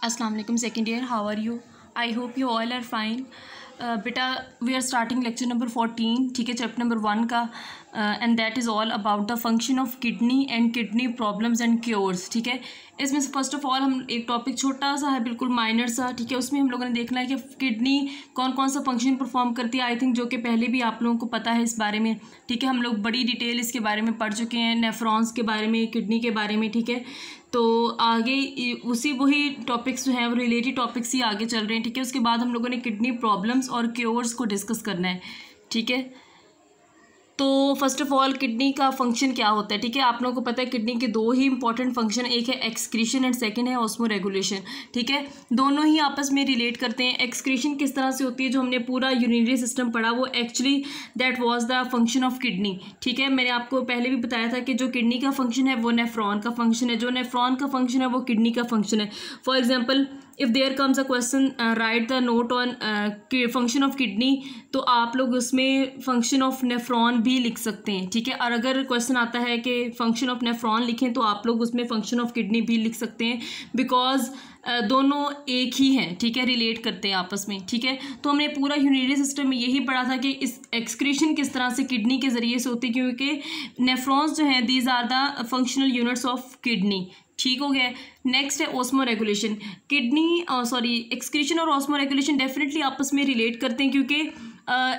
अस्सलाम वालेकुम second year, how are you? I hope you all are fine. बेटा, we are starting lecture number 14, ठीक है, chapter number 1 का, and that is all about the function of kidney and kidney problems and cures. ठीक है, इसमें first of all हम एक topic छोटा सा है, बिल्कुल माइनर सा, ठीक है, उसमें हम लोगों ने देखना है कि किडनी कौन कौन सा फंक्शन परफॉर्म करती है. आई थिंक जो कि पहले भी आप लोगों को पता है इस बारे में. ठीक है, हम लोग बड़ी डिटेल इसके बारे में पढ़ चुके हैं, नेफ्रॉन्स के बारे में, किडनी के बारे में. ठीक है, तो आगे वही टॉपिक्स जो हैं वो रिलेटेड टॉपिक्स ही आगे चल रहे हैं. ठीक है, उसके बाद हम लोगों ने किडनी प्रॉब्लम्स और क्योर्स को डिस्कस करना है. ठीक है, तो फर्स्ट ऑफ ऑल किडनी का फंक्शन क्या होता है. ठीक है, आप लोगों को पता है किडनी के दो ही इंपॉर्टेंट फंक्शन, एक है एक्सक्रीशन एंड सेकंड है ऑस्मोरेगुलेशन. ठीक है, दोनों ही आपस में रिलेट करते हैं. एक्सक्रीशन किस तरह से होती है, जो हमने पूरा यूरिनरी सिस्टम पढ़ा, वो actually that was the function of kidney. ठीक है, मैंने आपको पहले भी बताया था कि जो किडनी का फंक्शन है वो नेफ्रॉन का फंक्शन है, जो नेफ्रॉन का फंक्शन है वो किडनी का फंक्शन है. For example, if there comes a question, write the note on function of kidney, तो आप लोग उसमें फंक्शन ऑफ नेफ्रॉन भी लिख सकते हैं. ठीक है, और अगर क्वेश्चन आता है कि फंक्शन ऑफ नेफ्रॉन लिखें, तो आप लोग उसमें फंक्शन ऑफ किडनी भी लिख सकते हैं, बिकॉज दोनों एक ही हैं. ठीक है, रिलेट करते हैं आपस में. ठीक है, तो हमने पूरा यूरिनरी सिस्टम में यही पढ़ा था कि इस एक्सक्रीशन किस तरह से किडनी के ज़रिए से होती है, क्योंकि नेफ्रॉन्स जो हैं these are the functional units of kidney. ठीक हो गया. नेक्स्ट है ऑस्मो रेगुलेशन. किडनी एक्सक्रीशन और ऑस्मो रेगुलेशन डेफिनेटली आपस में रिलेट करते हैं, क्योंकि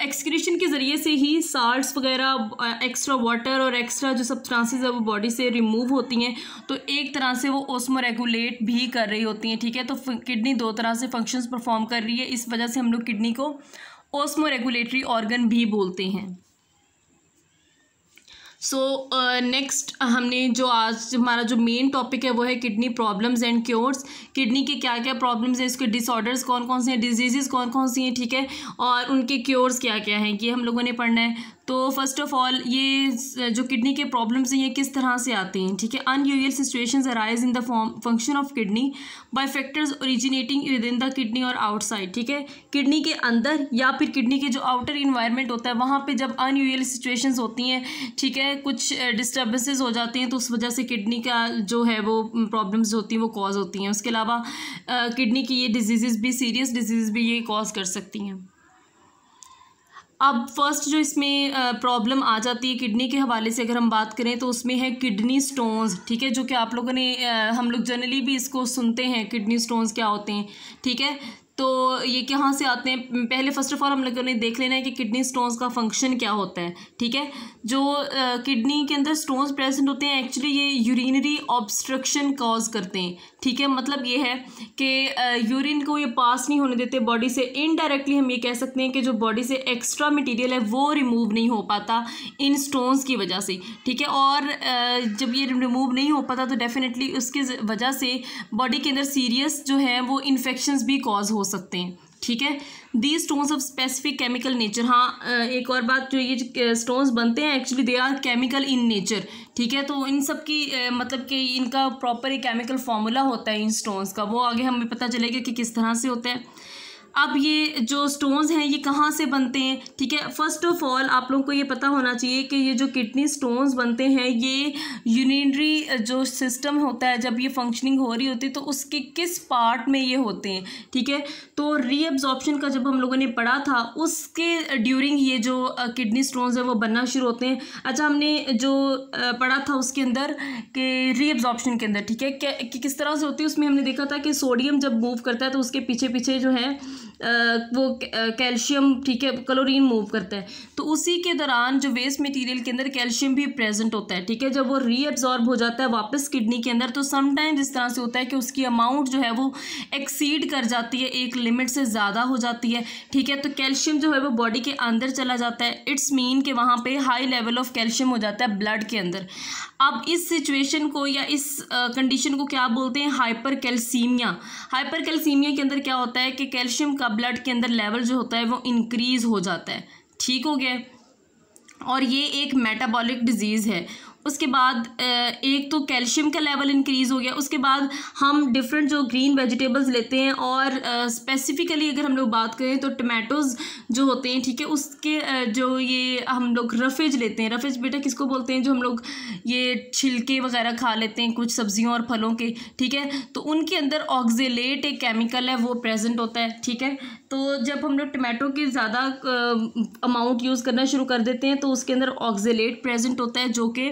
एक्सक्रीशन के ज़रिए से ही साल्ट्स वगैरह, एक्स्ट्रा वाटर और एक्स्ट्रा जो सब्सटेंसेस है वो बॉडी से रिमूव होती हैं, तो एक तरह से वो ऑस्मो रेगुलेट भी कर रही होती हैं. ठीक है, तो किडनी दो तरह से फंक्शंस परफॉर्म कर रही है, इस वजह से हम लोग किडनी को ऑस्मो रेगुलेटरी ऑर्गन भी बोलते हैं. सो नेक्स्ट हमने जो आज हमारा जो मेन टॉपिक है वो है kidney problems and cures. Kidney के क्या क्या प्रॉब्लम्स हैं, इसके डिसऑर्डर्स कौन कौन से हैं, डिजीज़ कौन कौन सी हैं. ठीक है, और उनके क्योर्स क्या क्या हैं, ये हम लोगों ने पढ़ना है. तो फर्स्ट ऑफ ऑल ये जो किडनी के प्रॉब्लम्स हैं ये किस तरह से आते हैं. ठीक है, unusual situations arise in the function of kidney by factors originating within the kidney और आउटसाइड. ठीक है, किडनी के अंदर या फिर किडनी के जो आउटर इन्वायरमेंट होता है वहाँ पे जब अनयूजुअल सिचुएशंस होती हैं, ठीक है, कुछ डिस्टर्बेंसेस हो जाते हैं, तो उस वजह से किडनी का जो है वो प्रॉब्लम्स होती हैं वो कॉज होती हैं. उसके अलावा किडनी की ये डिजीज़ भी, सीरियस डिजीज़ भी ये कॉज कर सकती हैं. अब फर्स्ट जो इसमें प्रॉब्लम आ जाती है किडनी के हवाले से अगर हम बात करें, तो उसमें है किडनी स्टोन्स. ठीक है, जो कि आप लोगों ने हम लोग जनरली भी इसको सुनते हैं, किडनी स्टोन्स क्या होते हैं. ठीक है, तो ये कहाँ से आते हैं, पहले फर्स्ट ऑफ ऑल हम लोगों ने देख लेना है कि किडनी स्टोन्स का फंक्शन क्या होता है. ठीक है, जो किडनी के अंदर स्टोन्स प्रेजेंट होते हैं, एक्चुअली ये यूरिनरी ऑब्स्ट्रक्शन कॉज करते हैं. ठीक है, मतलब ये है कि यूरिन को ये पास नहीं होने देते बॉडी से. इनडायरेक्टली हम ये कह सकते हैं कि जो बॉडी से एक्स्ट्रा मटेरियल है वो रिमूव नहीं हो पाता इन स्टोन्स की वजह से. ठीक है, और जब ये रिमूव नहीं हो पाता तो डेफिनेटली उसकी वजह से बॉडी के अंदर सीरियस जो है वो इन्फेक्शंस भी कॉज हो सकते हैं. ठीक है, the stones of specific chemical nature. हाँ, एक और बात, जो ये स्टोन्स बनते हैं actually they are chemical in nature. ठीक है, तो इन सब की मतलब कि इनका प्रॉपर एक केमिकल फार्मूला होता है इन स्टोन्स का, वो आगे हमें पता चलेगा कि किस तरह से होता है. अब ये जो स्टोन्स हैं ये कहाँ से बनते हैं. ठीक है, फर्स्ट ऑफ ऑल आप लोगों को ये पता होना चाहिए कि ये जो किडनी स्टोन्स बनते हैं ये यूरिनरी जो सिस्टम होता है, जब ये फंक्शनिंग हो रही होती है तो उसके किस पार्ट में ये होते हैं. ठीक है, तो रीअब्जॉर्प्शन का जब हम लोगों ने पढ़ा था उसके ड्यूरिंग ये जो किडनी स्टोन्स है वो बनना शुरू होते हैं. अच्छा, हमने जो पढ़ा था उसके अंदर कि रीअब्जॉर्प्शन के अंदर, ठीक है, कि किस तरह से होती है, उसमें हमने देखा था कि सोडियम जब मूव करता है तो उसके पीछे पीछे जो है वो कैल्शियम, ठीक है, क्लोरीन मूव करता है. तो उसी के दौरान जो वेस्ट मटेरियल के अंदर कैल्शियम भी प्रेजेंट होता है. ठीक है, जब वो रीअब्जॉर्ब हो जाता है वापस किडनी के अंदर, तो समटाइम्स इस तरह से होता है कि उसकी अमाउंट जो है वो एक्सीड कर जाती है, एक लिमिट से ज़्यादा हो जाती है. ठीक है, तो कैल्शियम जो है वो बॉडी के अंदर चला जाता है. इट्स मीन कि वहाँ पे हाई लेवल ऑफ कैल्शियम हो जाता है ब्लड के अंदर. अब इस सिचुएशन को या इस कंडीशन को क्या बोलते हैं, हाइपर कैल्सीमिया. हाइपर कैल्सीमिया के अंदर क्या होता है कि कैल्शियम का ब्लड के अंदर लेवल जो होता है वो इंक्रीज़ हो जाता है. ठीक हो गया, और ये एक मेटाबॉलिक डिजीज़ है. उसके बाद एक तो कैल्शियम का लेवल इंक्रीज़ हो गया। उसके बाद हम डिफरेंट जो ग्रीन वेजिटेबल्स लेते हैं और स्पेसिफिकली अगर हम लोग बात करें तो टमाटोज़ जो होते हैं, ठीक है, उसके जो ये हम लोग रफेज लेते हैं। रफेज बेटा किसको बोलते हैं? जो हम लोग ये छिलके वगैरह खा लेते हैं कुछ सब्जियों और फलों के, ठीक है, तो उनके अंदर ऑक्जेलेट एक केमिकल है वो प्रेजेंट होता है, ठीक है। तो जब हम लोग टमाटो के ज़्यादा अमाउंट यूज़ करना शुरू कर देते हैं तो उसके अंदर ऑक्जेलेट प्रेजेंट होता है जो कि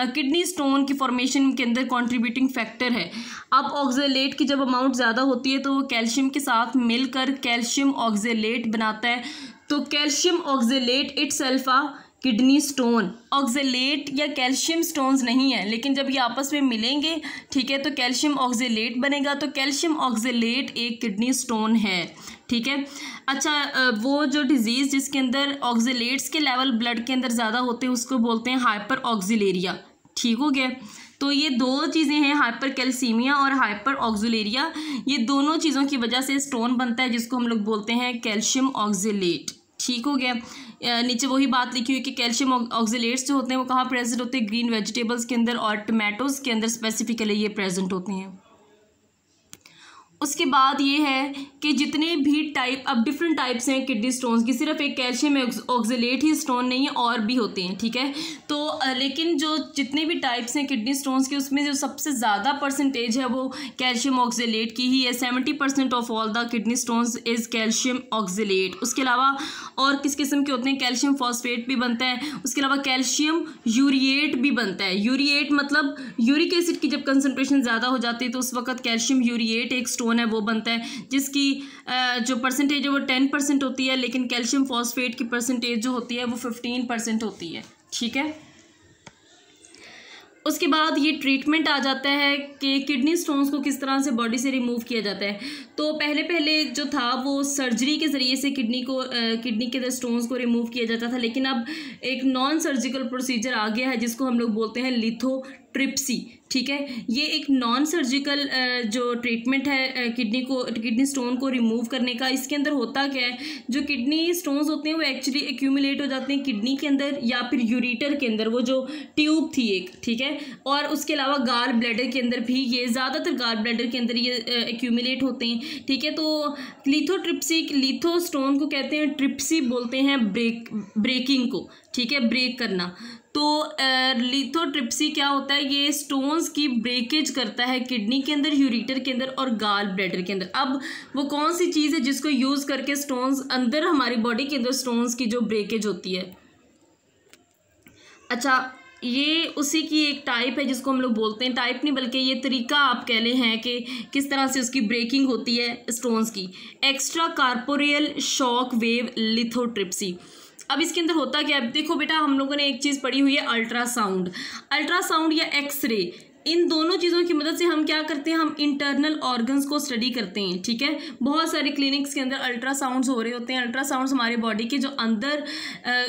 किडनी स्टोन की फॉर्मेशन के अंदर कंट्रीब्यूटिंग फैक्टर है। अब ऑक्जेलेट की जब अमाउंट ज़्यादा होती है तो वो कैल्शियम के साथ मिलकर कैल्शियम ऑक्जेलेट बनाता है। तो कैल्शियम ऑक्जेलेट इटसेल्फ आ किडनी स्टोन। ऑक्जेलेट या कैल्शियम स्टोन्स नहीं है, लेकिन जब ये आपस में मिलेंगे, ठीक है, तो कैल्शियम ऑक्जेलेट बनेगा। तो कैल्शियम ऑक्जेलेट एक किडनी स्टोन है, ठीक है। अच्छा, वो जो डिजीज़ जिसके अंदर ऑक्जेलेट्स के लेवल ब्लड के अंदर ज़्यादा होते हैं उसको बोलते हैं हाइपर ऑक्जिलेरिया, ठीक हो गया। तो ये दो चीज़ें हैं, हाइपर कैल्सीमिया और हाइपर ऑक्जिलेरिया। ये दोनों चीज़ों की वजह से स्टोन बनता है जिसको हम लोग बोलते हैं कैल्शियम ऑक्जेलेट, ठीक हो गया। नीचे वही बात लिखी हुई कि कैल्शियम ऑक्जेलेट्स जो होते हैं वो कहाँ प्रेजेंट होते हैं? ग्रीन वेजिटेबल्स के अंदर और टमाटोज़ के अंदर स्पेसिफिकली ये प्रेजेंट होते हैं। उसके बाद ये है कि जितने भी टाइप, अब डिफरेंट टाइप्स हैं किडनी स्टोन्स की, सिर्फ एक कैल्शियम ऑक्जेलेट ही स्टोन नहीं है, और भी होते हैं, ठीक है। तो लेकिन जो जितने भी टाइप्स हैं किडनी स्टोन्स के उसमें जो सबसे ज़्यादा परसेंटेज है वो कैल्शियम ऑक्जेलेट की ही है। 70% of all the kidney stones is calcium oxalate. उसके अलावा और किस किस्म के होते हैं? कैल्शियम फॉस्फेट भी बनता है, उसके अलावा कैल्शियम यूरिएट भी बनता है। यूरिएट मतलब यूरिक एसिड की जब कंसनट्रेशन ज़्यादा हो जाती है तो उस वक्त कैल्शियम यूरिएट एक स्टोन है वो बनता है, जिसकी जो परसेंटेज है वो 10% होती है, लेकिन कैल्शियम फॉस्फेट की परसेंटेज जो होती है वो 15% होती है, ठीक है। उसके बाद ये ट्रीटमेंट आ जाता है कि किडनी स्टोन्स को किस तरह से बॉडी से रिमूव किया जाता है। तो पहले जो था वो सर्जरी के ज़रिए से किडनी के स्टोन्स को रिमूव किया जाता था, लेकिन अब एक नॉन सर्जिकल प्रोसीजर आ गया है जिसको हम लोग बोलते हैं लिथोट्रिप्सी, ठीक है। ये एक नॉन सर्जिकल जो ट्रीटमेंट है किडनी स्टोन को रिमूव करने का। इसके अंदर होता क्या है, जो किडनी स्टोन्स होते हैं वो एक्चुअली एक्यूमुलेट हो जाते हैं किडनी के अंदर या फिर यूरेटर के अंदर, वो जो ट्यूब थी एक, ठीक है, और उसके अलावा गाल ब्लैडर के अंदर भी, ये ज़्यादातर गाल ब्लैडर के अंदर ये एक्यूमुलेट होते हैं, ठीक है। तो लिथोट्रिप्सी, लिथो स्टोन को कहते हैं, ट्रिप्सी बोलते हैं ब्रेकिंग को, ठीक है, ब्रेक करना। तो लिथोट्रिप्सी क्या होता है? ये स्टोन्स की ब्रेकेज करता है किडनी के अंदर, यूरेटर के अंदर और गाल ब्लैडर के अंदर। अब वो कौन सी चीज़ है जिसको यूज़ करके स्टोन्स अंदर हमारी बॉडी के अंदर स्टोन्स की जो ब्रेकेज होती है? अच्छा, ये उसी की एक टाइप है जिसको हम लोग बोलते हैं, टाइप नहीं बल्कि ये तरीका आप कह ले हैं कि किस तरह से उसकी ब्रेकिंग होती है स्टोन्स की, extra corporeal shock wave lithotripsy. अब इसके अंदर होता क्या है? देखो बेटा, हम लोगों ने एक चीज़ पढ़ी हुई है अल्ट्रासाउंड या एक्सरे। इन दोनों चीज़ों की मदद से हम क्या करते हैं? हम इंटरनल ऑर्गन्स को स्टडी करते हैं, ठीक है। बहुत सारे क्लिनिक्स के अंदर अल्ट्रासाउंड्स हो रहे होते हैं। अल्ट्रासाउंड्स हमारे बॉडी के जो अंदर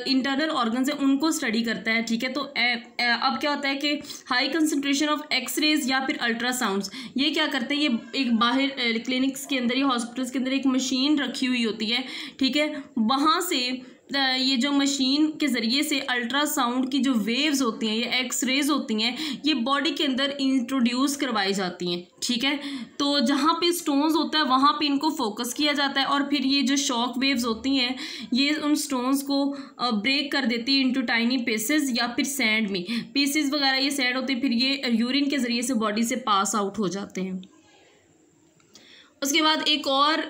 इंटरनल ऑर्गन्स हैं उनको स्टडी करता है, ठीक है। तो अब क्या होता है कि हाई कंसनट्रेशन ऑफ एक्सरेज या फिर अल्ट्रासाउंड्स, ये क्या करते हैं? ये एक बाहर क्लिनिक्स के अंदर या हॉस्पिटल्स के अंदर एक मशीन रखी हुई होती है, ठीक है। वहाँ से ये जो मशीन के ज़रिए से अल्ट्रासाउंड की जो वेव्स होती हैं, ये एक्सरेज होती हैं, ये बॉडी के अंदर इंट्रोड्यूस करवाई जाती हैं, ठीक है। तो जहाँ पे स्टोन्स होता है वहाँ पे इनको फोकस किया जाता है और फिर ये जो शॉक वेव्स होती हैं ये उन स्टोन्स को ब्रेक कर देती है इनटू टाइनी पीसेस या फिर सैंड में पीसेस वगैरह ये सैंड होते हैं, फिर ये यूरिन के ज़रिए से बॉडी से पास आउट हो जाते हैं। उसके बाद एक और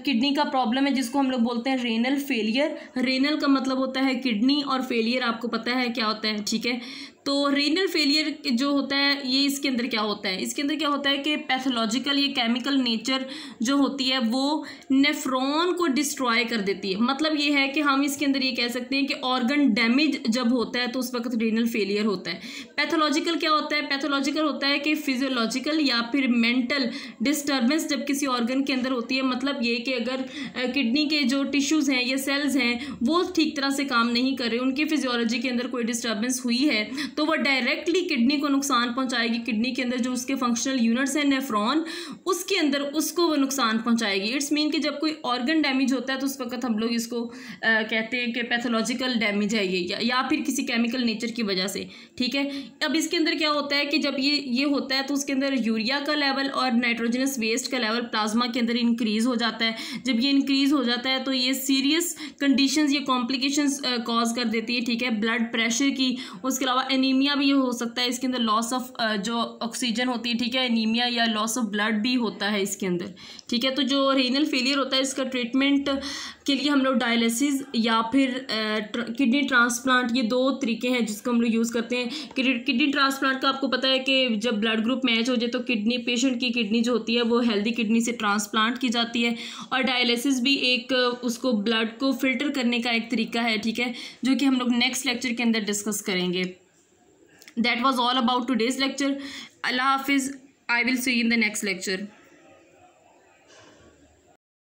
किडनी का प्रॉब्लम है जिसको हम लोग बोलते हैं रेनल फेलियर। रेनल का मतलब होता है किडनी और फेलियर आपको पता है क्या होता है, ठीक है। तो रेनल फेलियर जो होता है ये इसके अंदर क्या होता है? इसके अंदर क्या होता है कि पैथोलॉजिकल ये केमिकल नेचर जो होती है वो नेफ्रॉन को डिस्ट्रॉय कर देती है। मतलब ये है कि हम इसके अंदर ये कह सकते हैं कि ऑर्गन डैमेज जब होता है तो उस वक्त रेनल फेलियर होता है। पैथोलॉजिकल क्या होता है? पैथोलॉजिकल होता है कि फिजियोलॉजिकल या फिर मेंटल डिस्टर्बेंस जब किसी ऑर्गन के अंदर होती है। मतलब ये कि अगर किडनी के जो टिश्यूज़ हैं या सेल्स हैं वो ठीक तरह से काम नहीं कर रहे, उनकी फिजियोलॉजी के अंदर कोई डिस्टर्बेंस हुई है तो वह डायरेक्टली किडनी को नुकसान पहुंचाएगी। किडनी के अंदर जो उसके फंक्शनल यूनिट्स हैं नेफ्रॉन, उसके अंदर उसको वो नुकसान पहुंचाएगी। इट्स मीन कि जब कोई ऑर्गन डैमेज होता है तो उस वक्त हम लोग इसको कहते हैं कि पैथोलॉजिकल डैमेज है ये, या फिर किसी केमिकल नेचर की वजह से, ठीक है। अब इसके अंदर क्या होता है कि जब ये होता है तो उसके अंदर यूरिया का लेवल और नाइट्रोजनस वेस्ट का लेवल प्लाज्मा के अंदर इंक्रीज हो जाता है। जब ये इंक्रीज हो जाता है तो ये सीरियस कंडीशंस, ये कॉम्प्लिकेशंस कॉज कर देती है, ठीक है, ब्लड प्रेशर की। उसके अलावा एनीमिया भी हो सकता है इसके अंदर, लॉस ऑफ जो ऑक्सीजन होती है, ठीक है, एनीमिया या लॉस ऑफ ब्लड भी होता है इसके अंदर, ठीक है। तो जो रीनल फेलियर होता है इसका ट्रीटमेंट के लिए हम लोग डायलिसिस या फिर किडनी ट्रांसप्लांट, ये 2 तरीके हैं जिसको हम लोग यूज़ करते हैं। किडनी ट्रांसप्लांट का आपको पता है कि जब ब्लड ग्रुप मैच हो जाए तो किडनी, पेशेंट की किडनी जो होती है वो हेल्दी किडनी से ट्रांसप्लांट की जाती है। और डायलिसिस भी एक उसको ब्लड को फिल्टर करने का एक तरीका है, ठीक है, जो कि हम लोग नेक्स्ट लेक्चर के अंदर डिस्कस करेंगे। That was all about today's lecture. अल्लाह हाफिज़। I will see you in the next lecture.